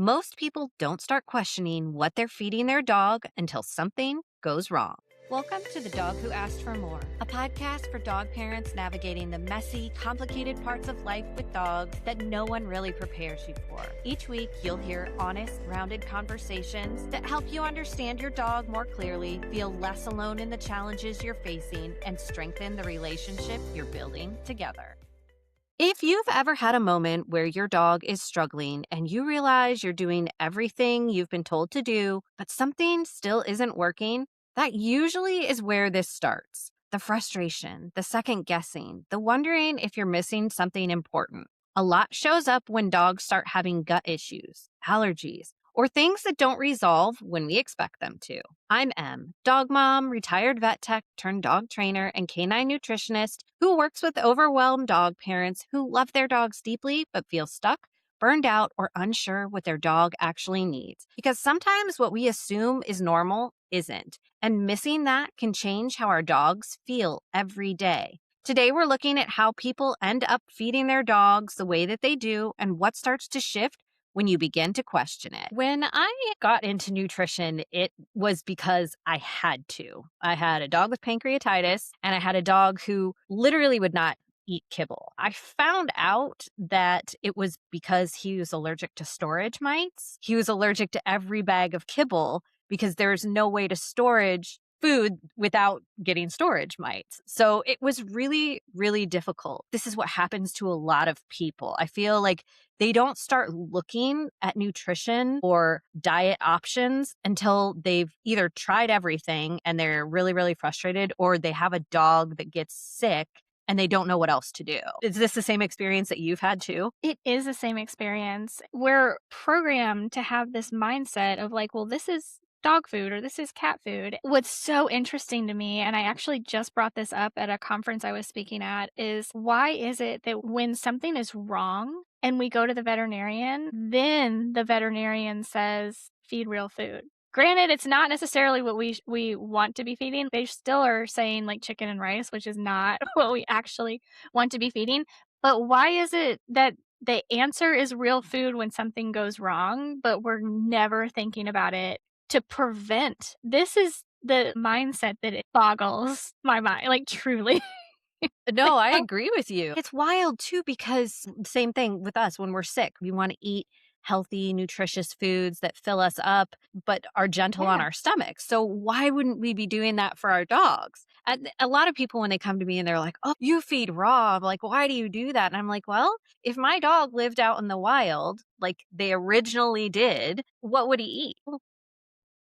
Most people don't start questioning what they're feeding their dog until something goes wrong. Welcome to The Dog Who Asked for More, a podcast for dog parents navigating the messy, complicated parts of life with dogs that no one really prepares you for. Each week, you'll hear honest, grounded conversations that help you understand your dog more clearly, feel less alone in the challenges you're facing, and strengthen the relationship you're building together. If you've ever had a moment where your dog is struggling and you realize you're doing everything you've been told to do, but something still isn't working, that usually is where this starts. The frustration, the second guessing, the wondering if you're missing something important. A lot shows up when dogs start having gut issues, allergies, or things that don't resolve when we expect them to. I'm Em, dog mom, retired vet tech turned dog trainer, and canine nutritionist who works with overwhelmed dog parents who love their dogs deeply but feel stuck, burned out, or unsure what their dog actually needs. Because sometimes what we assume is normal isn't, and missing that can change how our dogs feel every day. Today, we're looking at how people end up feeding their dogs the way that they do and what starts to shift when you begin to question it. When I got into nutrition, it was because I had to. I had a dog with pancreatitis, and I had a dog who literally would not eat kibble. I found out that it was because he was allergic to storage mites. He was allergic to every bag of kibble because there's no way to storage food without getting storage mites. So it was really, really difficult. This is what happens to a lot of people. I feel like they don't start looking at nutrition or diet options until they've either tried everything and they're really, really frustrated, or they have a dog that gets sick and they don't know what else to do. Is this the same experience that you've had too? It is the same experience. We're programmed to have this mindset of like, well, this is dog food or this is cat food. What's so interesting to me, and I actually just brought this up at a conference I was speaking at, is why is it that when something is wrong and we go to the veterinarian, then the veterinarian says, feed real food? Granted, it's not necessarily what we want to be feeding. They still are saying like chicken and rice, which is not what we actually want to be feeding. But why is it that the answer is real food when something goes wrong, but we're never thinking about it to prevent? This is the mindset that it boggles my mind, like truly. No, I agree with you. It's wild too, because same thing with us when we're sick. We want to eat healthy, nutritious foods that fill us up, but are gentle on Yeah. our stomachs. So why wouldn't we be doing that for our dogs? And a lot of people, when they come to me and they're like, oh, you feed raw. I'm like, why do you do that? And I'm like, well, if my dog lived out in the wild, like they originally did, what would he eat? Well,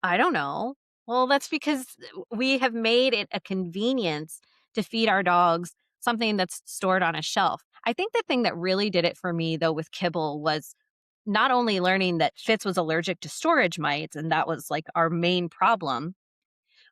I don't know. Well, that's because we have made it a convenience to feed our dogs something that's stored on a shelf. I think the thing that really did it for me, though, with kibble was not only learning that Fitz was allergic to storage mites, and that was like our main problem,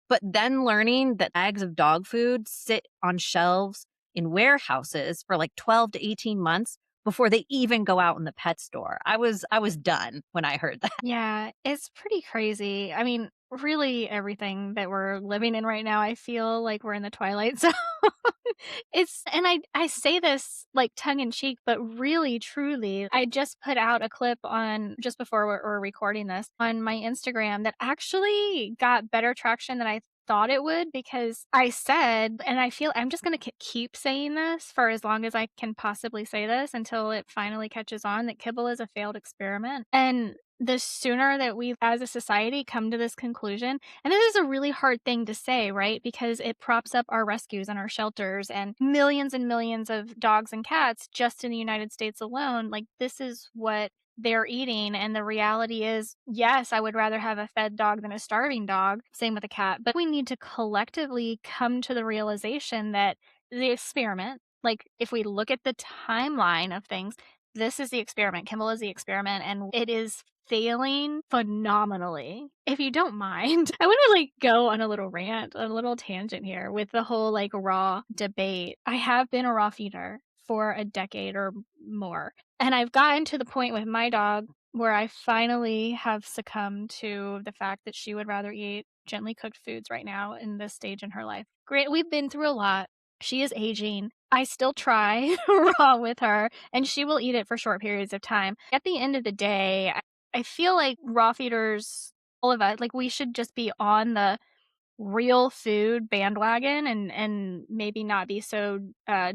but then learning that bags of dog food sit on shelves in warehouses for like 12 to 18 months before they even go out in the pet store. I was done when I heard that. Yeah, it's pretty crazy. I mean, really everything that we're living in right now, I feel like we're in the twilight zone. And I say this like tongue in cheek, but really truly, I just put out a clip on just before we're recording this on my Instagram that actually got better traction than I thought it would, because I said, and I feel I'm just going to keep saying this for as long as I can possibly say this until it finally catches on, that kibble is a failed experiment. And the sooner that we as a society come to this conclusion, and this is a really hard thing to say, right? Because it props up our rescues and our shelters and millions of dogs and cats just in the United States alone. Like, this is what they're eating. And the reality is, yes, I would rather have a fed dog than a starving dog. Same with a cat. But we need to collectively come to the realization that the experiment, like if we look at the timeline of things, this is the experiment. Kimball is the experiment, and it is failing phenomenally. If you don't mind, I want to like go on a little rant, a little tangent here with the whole like raw debate. I have been a raw feeder for a decade or more, and I've gotten to the point with my dog where I finally have succumbed to the fact that she would rather eat gently cooked foods right now in this stage in her life. Great, we've been through a lot. She is aging. I still try raw with her, and she will eat it for short periods of time. At the end of the day, I feel like raw feeders, all of us, like, we should just be on the real food bandwagon and maybe not be so,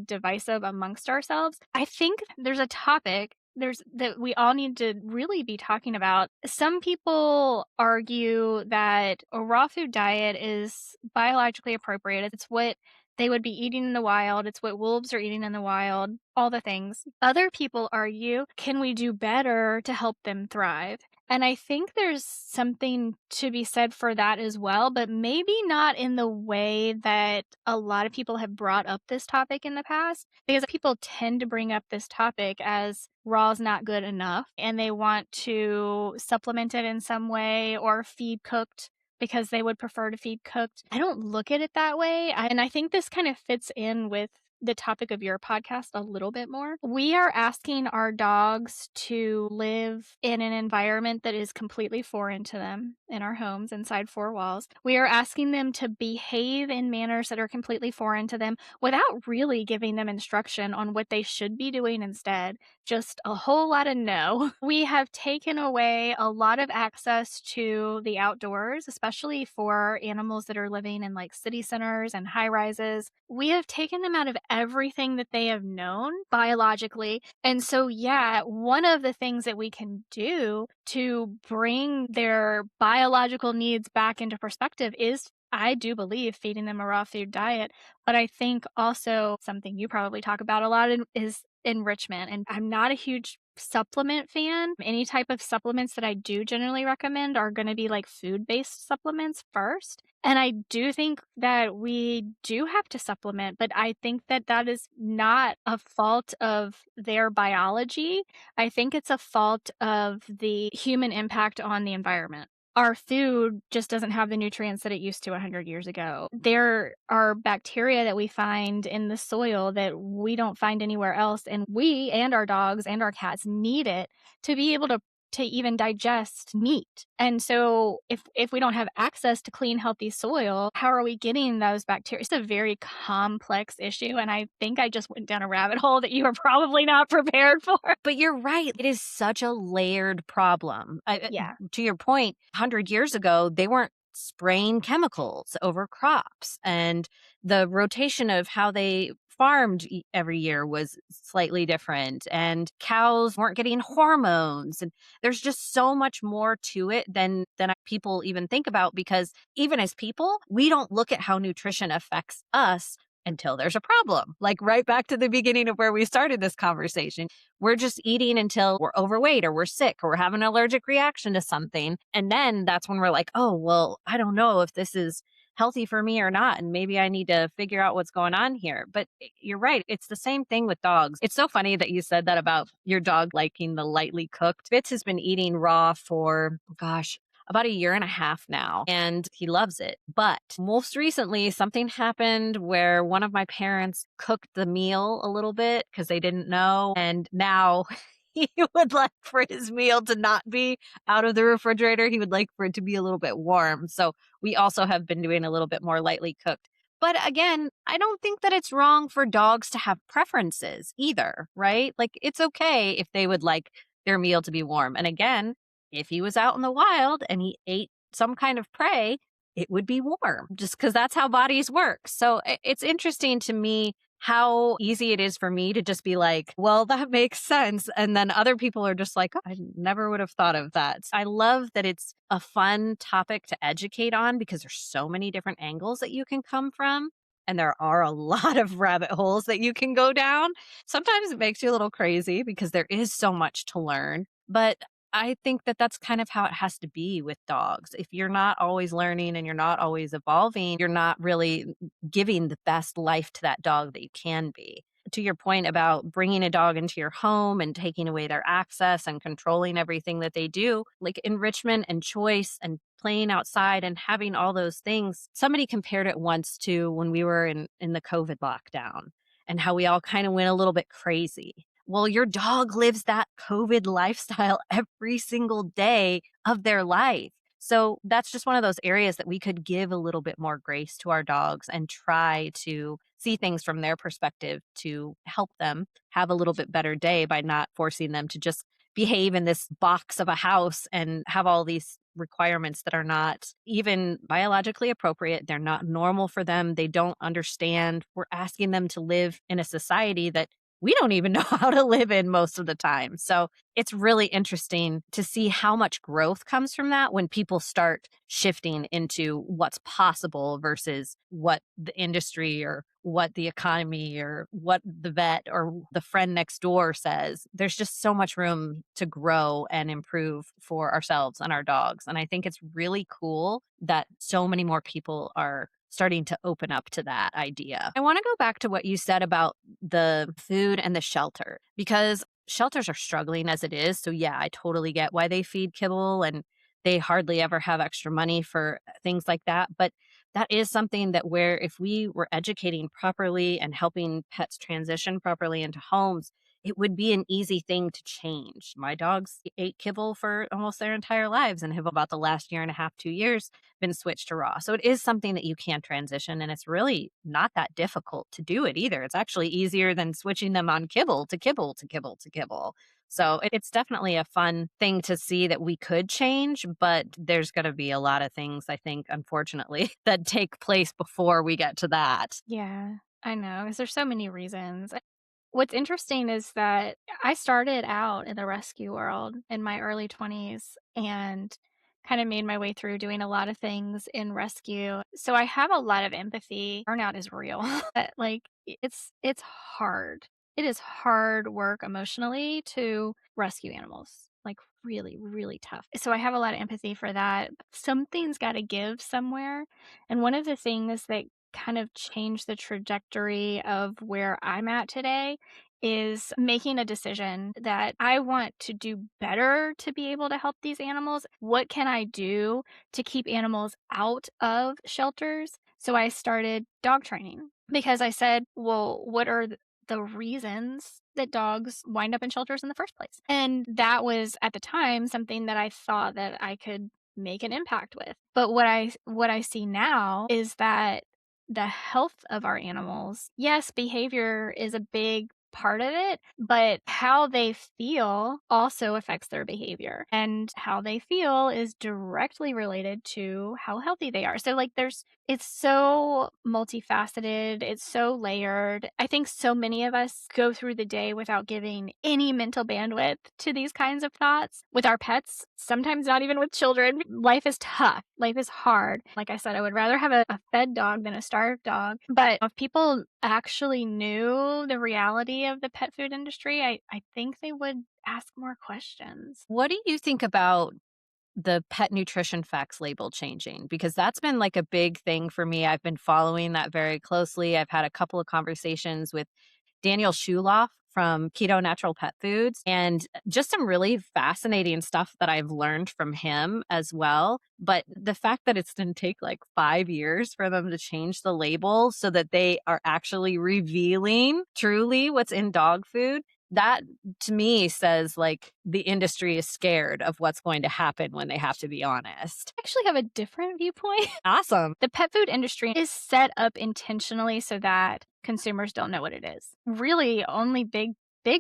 divisive amongst ourselves. I think there's a topic that we all need to really be talking about. Some people argue that a raw food diet is biologically appropriate. It's what they would be eating in the wild. It's what wolves are eating in the wild, all the things. Other people argue, can we do better to help them thrive? And I think there's something to be said for that as well, but maybe not in the way that a lot of people have brought up this topic in the past, because people tend to bring up this topic as raw is not good enough and they want to supplement it in some way or feed cooked because they would prefer to feed cooked. I don't look at it that way. And I think this kind of fits in with the topic of your podcast a little bit more. We are asking our dogs to live in an environment that is completely foreign to them in our homes inside four walls. We are asking them to behave in manners that are completely foreign to them without really giving them instruction on what they should be doing instead. Just a whole lot of no. We have taken away a lot of access to the outdoors, especially for animals that are living in like city centers and high rises. We have taken them out of everything that they have known biologically. And so, yeah, one of the things that we can do to bring their biological needs back into perspective is, I do believe, feeding them a raw food diet. But I think also something you probably talk about a lot is enrichment. And I'm not a huge supplement fan. Any type of supplements that I do generally recommend are going to be like food-based supplements first. And I do think that we do have to supplement, but I think that that is not a fault of their biology. I think it's a fault of the human impact on the environment. Our food just doesn't have the nutrients that it used to 100 years ago. There are bacteria that we find in the soil that we don't find anywhere else, and we and our dogs and our cats need it to be able to even digest meat. And so if we don't have access to clean, healthy soil, how are we getting those bacteria? It's a very complex issue. And I think I just went down a rabbit hole that you were probably not prepared for. But you're right. It is such a layered problem. Yeah. To your point, 100 years ago, they weren't spraying chemicals over crops. And the rotation of how they farmed every year was slightly different. And cows weren't getting hormones. And there's just so much more to it than people even think about, because even as people, we don't look at how nutrition affects us until there's a problem. Like right back to the beginning of where we started this conversation. We're just eating until we're overweight or we're sick or we're having an allergic reaction to something. And then that's when we're like, oh, well, I don't know if this is healthy for me or not. And maybe I need to figure out what's going on here. But you're right. It's the same thing with dogs. It's so funny that you said that about your dog liking the lightly cooked. Fitz has been eating raw for, gosh, about a year and a half now, and he loves it. But most recently, something happened where one of my parents cooked the meal a little bit because they didn't know. And now he would like for his meal to not be out of the refrigerator. He would like for it to be a little bit warm. So we also have been doing a little bit more lightly cooked. But again, I don't think that it's wrong for dogs to have preferences either, right? Like it's okay if they would like their meal to be warm. And again, if he was out in the wild and he ate some kind of prey, it would be warm just because that's how bodies work. So it's interesting to me how easy it is for me to just be like, well, that makes sense. And then other people are just like, oh, I never would have thought of that. I love that it's a fun topic to educate on because there's so many different angles that you can come from. And there are a lot of rabbit holes that you can go down. Sometimes it makes you a little crazy because there is so much to learn. But I think that that's kind of how it has to be with dogs. If you're not always learning and you're not always evolving, you're not really giving the best life to that dog that you can be. To your point about bringing a dog into your home and taking away their access and controlling everything that they do, like enrichment and choice and playing outside and having all those things. Somebody compared it once to when we were in the COVID lockdown and how we all kind of went a little bit crazy. Well, your dog lives that COVID lifestyle every single day of their life. So that's just one of those areas that we could give a little bit more grace to our dogs and try to see things from their perspective to help them have a little bit better day by not forcing them to just behave in this box of a house and have all these requirements that are not even biologically appropriate. They're not normal for them. They don't understand. We're asking them to live in a society that we don't even know how to live in most of the time. So it's really interesting to see how much growth comes from that when people start shifting into what's possible versus what the industry or what the economy or what the vet or the friend next door says. There's just so much room to grow and improve for ourselves and our dogs. And I think it's really cool that so many more people are starting to open up to that idea. I want to go back to what you said about the food and the shelter because shelters are struggling as it is. So, yeah, I totally get why they feed kibble and they hardly ever have extra money for things like that. But that is something that where if we were educating properly and helping pets transition properly into homes, it would be an easy thing to change. My dogs ate kibble for almost their entire lives and have about the last year and a half, 2 years been switched to raw. So it is something that you can transition and it's really not that difficult to do it either. It's actually easier than switching them on kibble to kibble to kibble to kibble. So it's definitely a fun thing to see that we could change, but there's going to be a lot of things, I think, unfortunately, that take place before we get to that. Yeah, I know, 'cause there's so many reasons. What's interesting is that I started out in the rescue world in my early 20s and kind of made my way through doing a lot of things in rescue. So I have a lot of empathy. Burnout is real. But, like, it's hard. It is hard work emotionally to rescue animals. Like, really, really tough. So I have a lot of empathy for that. Something's got to give somewhere. And one of the things that kind of changed the trajectory of where I'm at today is making a decision that I want to do better to be able to help these animals. What can I do to keep animals out of shelters? So I started dog training because I said, well, what are the reasons that dogs wind up in shelters in the first place? And that was at the time something that I thought that I could make an impact with. But what I see now is that the health of our animals, yes, behavior is a big part of it, but how they feel also affects their behavior. And how they feel is directly related to how healthy they are. So, like, it's so multifaceted, it's so layered. I think so many of us go through the day without giving any mental bandwidth to these kinds of thoughts with our pets, sometimes not even with children. Life is tough, life is hard. Like I said, I would rather have a fed dog than a starved dog. But if people actually knew the reality of the pet food industry, I think they would ask more questions. What do you think about the pet nutrition facts label changing? Because that's been like a big thing for me. I've been following that very closely. I've had a couple of conversations with Daniel Shuloff from Keto Natural Pet Foods, and just some really fascinating stuff that I've learned from him as well. But the fact that it's going to take like 5 years for them to change the label so that they are actually revealing truly what's in dog food, that to me says like the industry is scared of what's going to happen when they have to be honest. I actually have a different viewpoint. Awesome. The pet food industry is set up intentionally so that consumers don't know what it is. Really, only big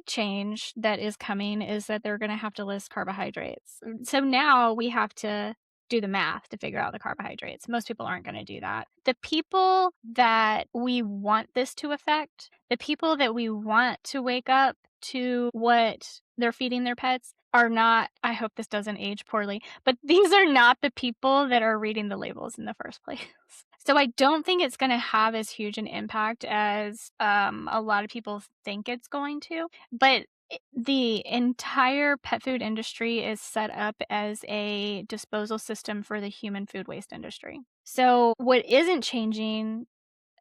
change that is coming is that they're going to have to list carbohydrates. So now we have to do the math to figure out the carbohydrates. Most people aren't going to do that. The people that we want this to affect, the people that we want to wake up to what they're feeding their pets are not, I hope this doesn't age poorly, but these are not the people that are reading the labels in the first place. So I don't think it's going to have as huge an impact as a lot of people think it's going to. But the entire pet food industry is set up as a disposal system for the human food waste industry. So what isn't changing,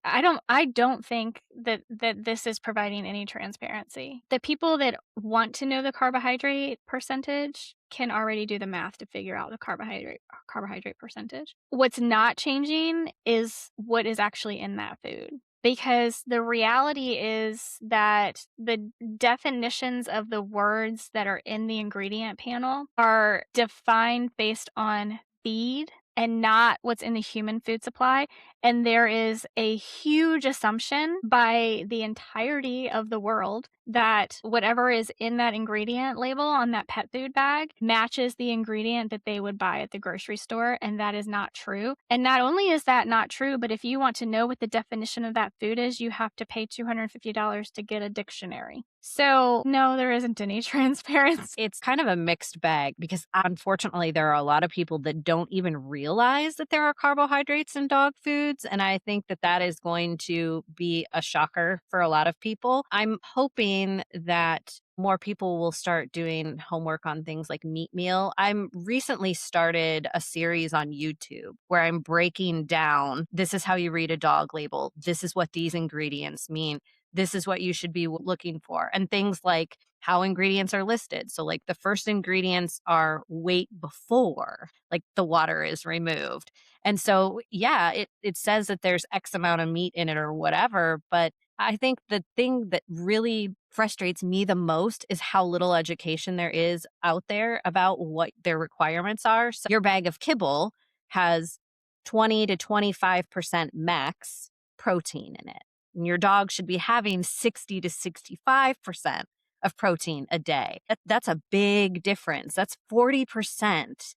I don't think that this is providing any transparency. The people that want to know the carbohydrate percentage can already do the math to figure out the carbohydrate percentage. What's not changing is what is actually in that food. Because the reality is that the definitions of the words that are in the ingredient panel are defined based on feed and not what's in the human food supply. And there is a huge assumption by the entirety of the world that whatever is in that ingredient label on that pet food bag matches the ingredient that they would buy at the grocery store, and that is not true. And not only is that not true, but if you want to know what the definition of that food is, you have to pay $250 to get a dictionary. So, no, there isn't any transparency. It's kind of a mixed bag because unfortunately, there are a lot of people that don't even realize that there are carbohydrates in dog foods. And I think that that is going to be a shocker for a lot of people. I'm hoping that more people will start doing homework on things like meat meal. I'm recently started a series on YouTube where I'm breaking down this is how you read a dog label. This is what these ingredients mean. This is what you should be looking for. And things like how ingredients are listed. So, like the first ingredients are weight before, like the water is removed. And so, yeah, it says that there's X amount of meat in it or whatever. But I think the thing that really frustrates me the most is how little education there is out there about what their requirements are. So, your bag of kibble has 20 to 25% max protein in it. And your dog should be having 60 to 65% of protein a day. That's a big difference. That's 40%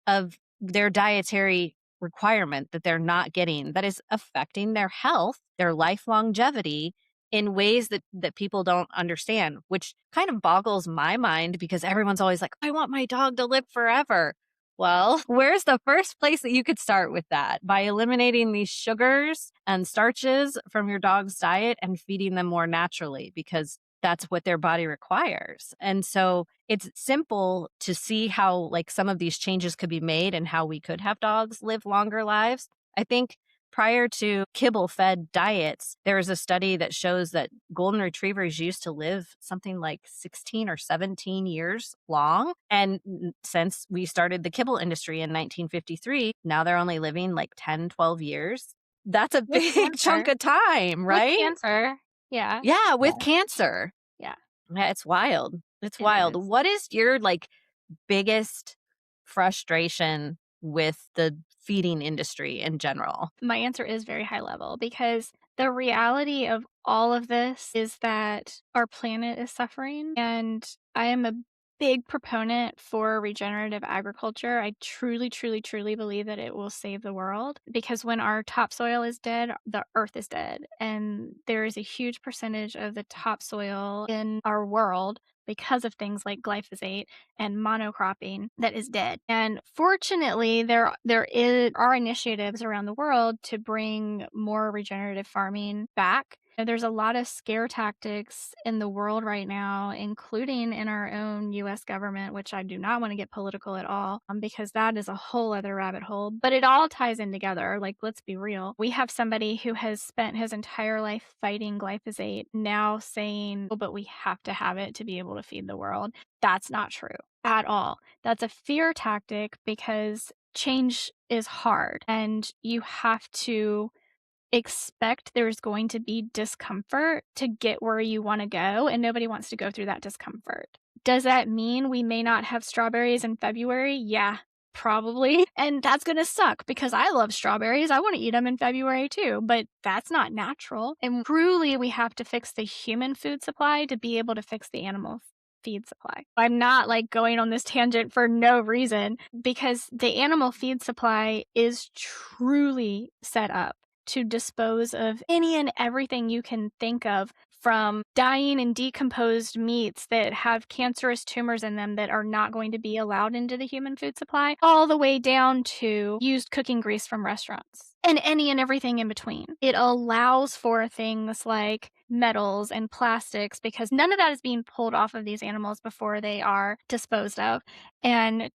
of their dietary requirement that they're not getting that is affecting their health, their life longevity in ways that people don't understand, which kind of boggles my mind because everyone's always like, I want my dog to live forever. Well, where's the first place that you could start with that? By eliminating these sugars and starches from your dog's diet and feeding them more naturally because that's what their body requires. And so it's simple to see how like some of these changes could be made and how we could have dogs live longer lives. I think prior to kibble fed diets, there is a study that shows that golden retrievers used to live something like 16 or 17 years long. And since we started the kibble industry in 1953, now they're only living like 10, 12 years. That's a With big chunk cancer. of time, With right? cancer. Yeah. Yeah, Yeah. with cancer. Yeah. Yeah, it's wild. It's It wild. is. What is your like biggest frustration with the feeding industry in general? My answer is very high level because the reality of all of this is that our planet is suffering. And I am a big proponent for regenerative agriculture. I truly, truly, truly believe that it will save the world because when our topsoil is dead, the earth is dead. And there is a huge percentage of the topsoil in our world because of things like glyphosate and monocropping that is dead. And fortunately, are initiatives around the world to bring more regenerative farming back. There's a lot of scare tactics in the world right now, including in our own US government, which I do not want to get political at all, because that is a whole other rabbit hole. But it all ties in together. Like, let's be real. We have somebody who has spent his entire life fighting glyphosate now saying, oh, but we have to have it to be able to feed the world. That's not true at all. That's a fear tactic because change is hard and you have to expect there's going to be discomfort to get where you want to go, and nobody wants to go through that discomfort. Does that mean we may not have strawberries in February? Yeah, probably. And that's going to suck because I love strawberries. I want to eat them in February too, but that's not natural. And truly, we have to fix the human food supply to be able to fix the animal feed supply. I'm not like going on this tangent for no reason because the animal feed supply is truly set up to dispose of any and everything you can think of, from dying and decomposed meats that have cancerous tumors in them that are not going to be allowed into the human food supply, all the way down to used cooking grease from restaurants and any and everything in between. It allows for things like metals and plastics because none of that is being pulled off of these animals before they are disposed of and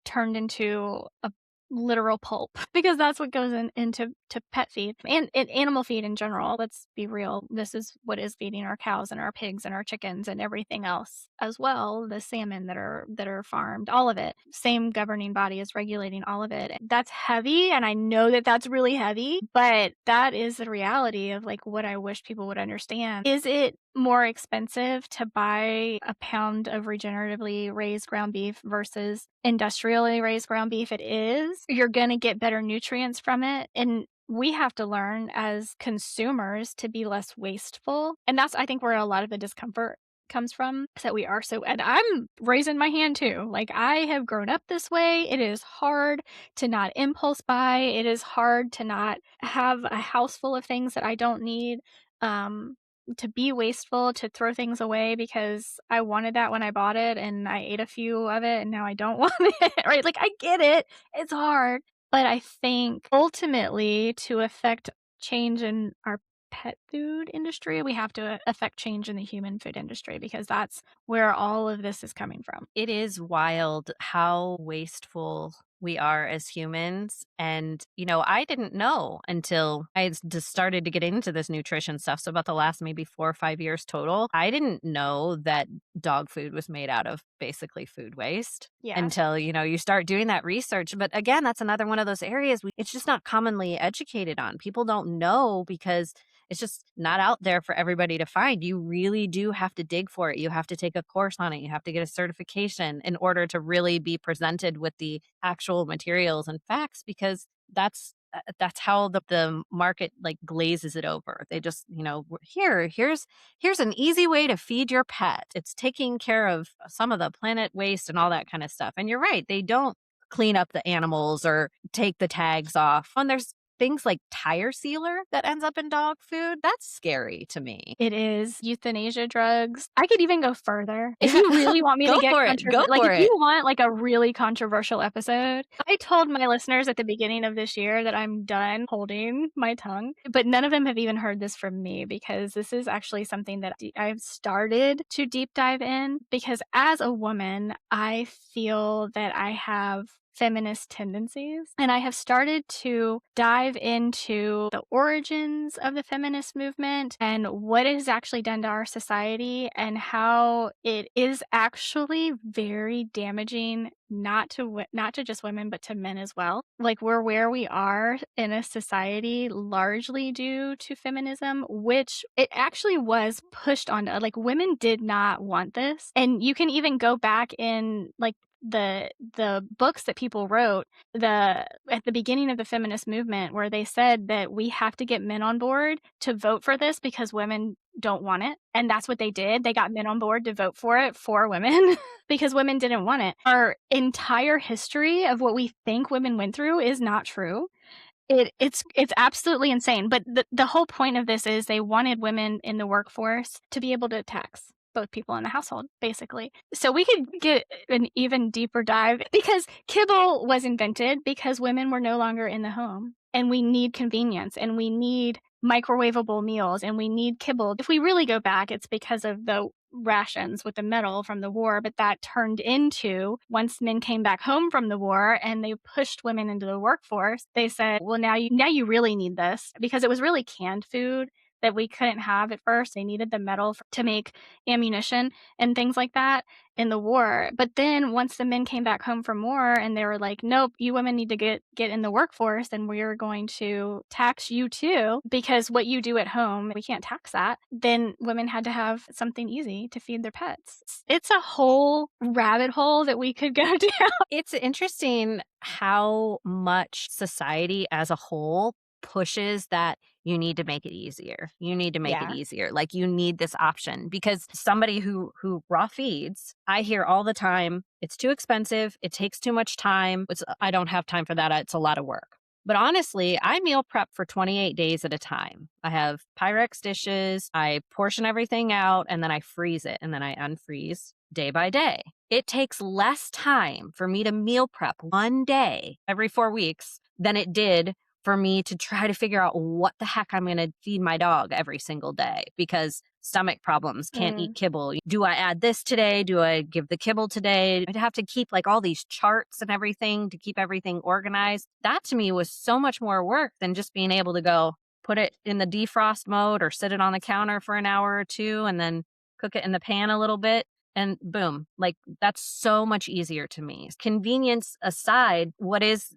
turned into a literal pulp because that's what goes into pet feed and animal feed in general. Let's be real. This is what is feeding our cows and our pigs and our chickens and everything else as well. The salmon that are farmed, all of it. Same governing body is regulating all of it. That's heavy, and I know that that's really heavy, but that is the reality of like what I wish people would understand. Is it more expensive to buy a pound of regeneratively raised ground beef versus industrially raised ground beef? It is. You're going to get better nutrients from it. And we have to learn as consumers to be less wasteful. And that's, I think, where a lot of the discomfort comes from, is that we are so, and I'm raising my hand too. Like, I have grown up this way. It is hard to not impulse buy. It is hard to not have a house full of things that I don't need. Um, to be wasteful, to throw things away because I wanted that when I bought it and I ate a few of it and now I don't want it, right? Like, I get it. It's hard. But I think ultimately to affect change in our pet food industry, we have to affect change in the human food industry because that's where all of this is coming from. It is wild how wasteful we are as humans. And, I didn't know until just started to get into this nutrition stuff. So, about the last maybe 4 or 5 years total, I didn't know that dog food was made out of basically food waste Yeah. until, you start doing that research. But again, that's another one of those areas it's just not commonly educated on. People don't know because it's just not out there for everybody to find. You really do have to dig for it. You have to take a course on it. You have to get a certification in order to really be presented with the actual materials and facts because that's how the market like glazes it over. They just, here's an easy way to feed your pet. It's taking care of some of the planet waste and all that kind of stuff. And you're right, they don't clean up the animals or take the tags off. And there's things like tire sealer that ends up in dog food. That's scary to me. It is euthanasia drugs. I could even go further. If you really want me to Go get for it. Go like, for if it. you want, like, a really controversial episode, I told my listeners at the beginning of this year that I'm done holding my tongue, but none of them have even heard this from me because this is actually something that I've started to deep dive in because as a woman, I feel that I have feminist tendencies. And I have started to dive into the origins of the feminist movement and what it has actually done to our society and how it is actually very damaging not to just women but to men as well. Like, we're where we are in a society largely due to feminism, which it actually was pushed on, like, women did not want this. And you can even go back in like the books that people wrote at the beginning of the feminist movement where they said that we have to get men on board to vote for this because women don't want it. And that's what they did. They got men on board to vote for it for women because women didn't want it. Our entire history of what we think women went through is not true. It's absolutely insane. But the whole point of this is they wanted women in the workforce to be able to tax both people in the household, basically. So we could get an even deeper dive because kibble was invented because women were no longer in the home. And we need convenience and we need microwavable meals and we need kibble. If we really go back, it's because of the rations with the metal from the war, but that turned into once men came back home from the war and they pushed women into the workforce, they said, well, now you really need this because it was really canned food that we couldn't have at first. They needed the metal to make ammunition and things like that in the war. But then once the men came back home from war and they were like, nope, you women need to get in the workforce and we're going to tax you too because what you do at home, we can't tax that. Then women had to have something easy to feed their pets. It's a whole rabbit hole that we could go down. It's interesting how much society as a whole pushes that you need to make it easier. You need to make it Yeah. easier. Like, you need this option because somebody who raw feeds, I hear all the time, it's too expensive. It takes too much time. I don't have time for that. It's a lot of work. But honestly, I meal prep for 28 days at a time. I have Pyrex dishes. I portion everything out and then I freeze it and then I unfreeze day by day. It takes less time for me to meal prep one day every 4 weeks than it did for me to try to figure out what the heck I'm going to feed my dog every single day because stomach problems, can't eat kibble. Do I add this today? Do I give the kibble today? I'd have to keep like all these charts and everything to keep everything organized. That to me was so much more work than just being able to go put it in the defrost mode or sit it on the counter for an hour or two and then cook it in the pan a little bit. And boom, like that's so much easier to me. Convenience aside, what is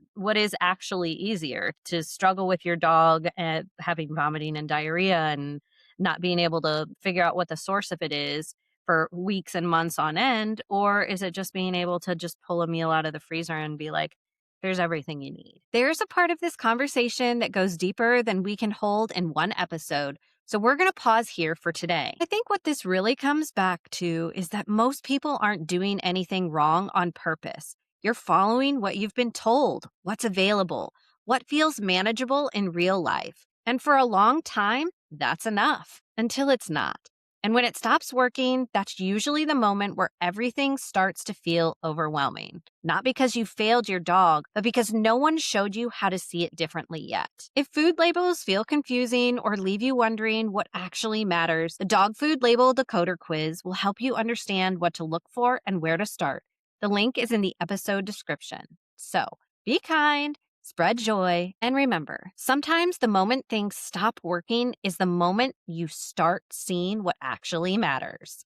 actually easier? To struggle with your dog and having vomiting and diarrhea and not being able to figure out what the source of it is for weeks and months on end? Or is it just being able to just pull a meal out of the freezer and be like, here's everything you need? There's a part of this conversation that goes deeper than we can hold in one episode. So we're going to pause here for today. I think what this really comes back to is that most people aren't doing anything wrong on purpose. You're following what you've been told, what's available, what feels manageable in real life. And for a long time, that's enough until it's not. And when it stops working, that's usually the moment where everything starts to feel overwhelming. Not because you failed your dog, but because no one showed you how to see it differently yet. If food labels feel confusing or leave you wondering what actually matters, the Dog Food Label Decoder Quiz will help you understand what to look for and where to start. The link is in the episode description. So be kind, spread joy, and remember, sometimes the moment things stop working is the moment you start seeing what actually matters.